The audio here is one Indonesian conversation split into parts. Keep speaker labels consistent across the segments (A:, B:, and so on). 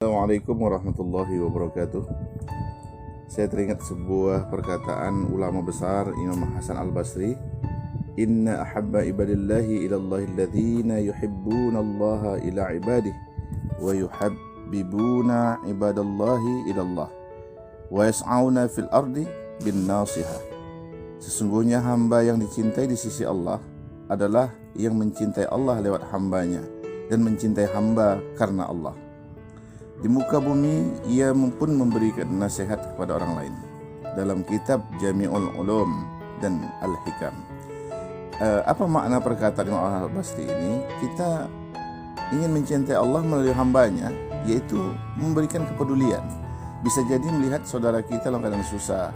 A: Assalamualaikum warahmatullahi wabarakatuh. Saya teringat sebuah perkataan ulama besar Imam Hasan Al-Basri, "Inna ahabba ibadillahi ilallahi alladhina yuhibbuna allaha ila ibadihi wa yuhabbibuna ibadallahi ilallah wa yas'auna fil ardi bin nasihah." Sesungguhnya hamba yang dicintai di sisi Allah adalah yang mencintai Allah lewat hambanya dan mencintai hamba karena Allah. Di muka bumi ia pun memberikan nasihat kepada orang lain dalam kitab Jami'ul Ulum dan Al-Hikam. Apa makna perkataan Imam Al-Basri ini? Kita ingin mencintai Allah melalui hambanya, yaitu memberikan kepedulian. Bisa jadi melihat saudara kita dalam keadaan susah,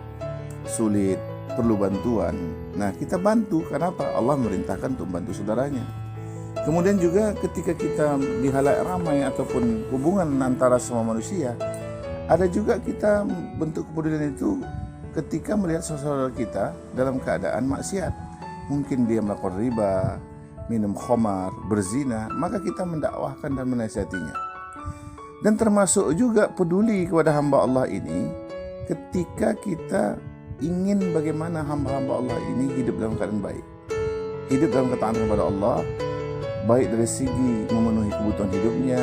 A: sulit, perlu bantuan. Nah, kita bantu. Kenapa? Allah merintahkan untuk bantu saudaranya. Kemudian juga ketika kita di halayak ramai ataupun hubungan antara semua manusia, ada juga kita bentuk kepedulian itu ketika melihat saudara kita dalam keadaan maksiat. Mungkin dia melakukan riba, minum khamar, berzina, maka kita mendakwahkan dan menasihatinya. Dan termasuk juga peduli kepada hamba Allah ini ketika kita ingin bagaimana hamba-hamba Allah ini hidup dalam keadaan baik, hidup dalam ketaatan kepada Allah, baik dari segi memenuhi kebutuhan hidupnya,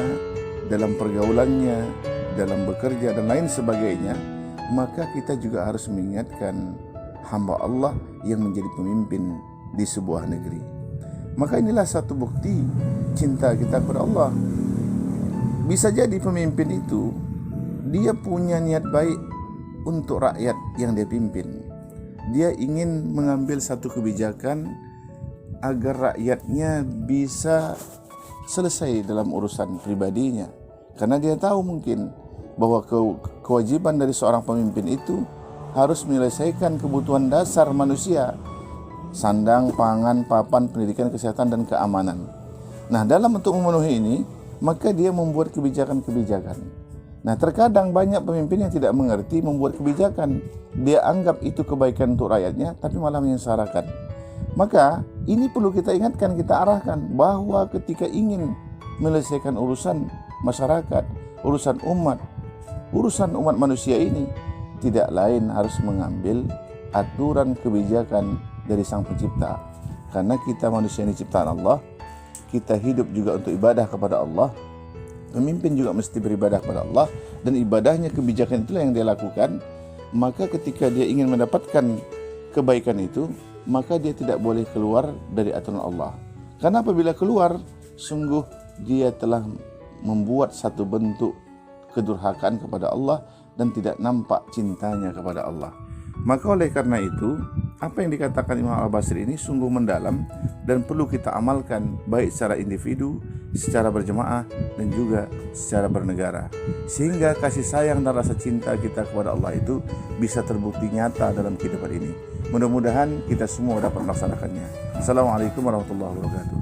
A: dalam pergaulannya, dalam bekerja dan lain sebagainya, maka kita juga harus mengingatkan hamba Allah yang menjadi pemimpin di sebuah negeri. Maka inilah satu bukti cinta kita kepada Allah. Bisa jadi pemimpin itu dia punya niat baik untuk rakyat yang dia pimpin. Dia ingin mengambil satu kebijakan agar rakyatnya bisa selesai dalam urusan pribadinya. Karena dia tahu mungkin bahwa kewajiban dari seorang pemimpin itu harus menyelesaikan kebutuhan dasar manusia: sandang, pangan, papan, pendidikan, kesehatan, dan keamanan. Nah, dalam untuk memenuhi ini, maka dia membuat kebijakan-kebijakan. Nah, terkadang banyak pemimpin yang tidak mengerti membuat kebijakan. Dia anggap itu kebaikan untuk rakyatnya, tapi malah menyengsarakan. Maka ini perlu kita ingatkan, kita arahkan bahwa ketika ingin menyelesaikan urusan masyarakat, urusan umat manusia ini, tidak lain harus mengambil aturan kebijakan dari Sang Pencipta. Karena kita manusia ini ciptaan Allah, kita hidup juga untuk ibadah kepada Allah. Pemimpin juga mesti beribadah kepada Allah, dan ibadahnya kebijakan itulah yang dia lakukan. Maka ketika dia ingin mendapatkan kebaikan itu, maka dia tidak boleh keluar dari aturan Allah. Karena apabila keluar, sungguh dia telah membuat satu bentuk kedurhakaan kepada Allah dan tidak nampak cintanya kepada Allah. Maka oleh karena itu, apa yang dikatakan Imam Al-Basri ini sungguh mendalam dan perlu kita amalkan, baik secara individu, secara berjemaah, dan juga secara bernegara, sehingga kasih sayang dan rasa cinta kita kepada Allah itu bisa terbukti nyata dalam kehidupan ini. Mudah-mudahan kita semua dapat melaksanakannya. Assalamualaikum warahmatullahi wabarakatuh.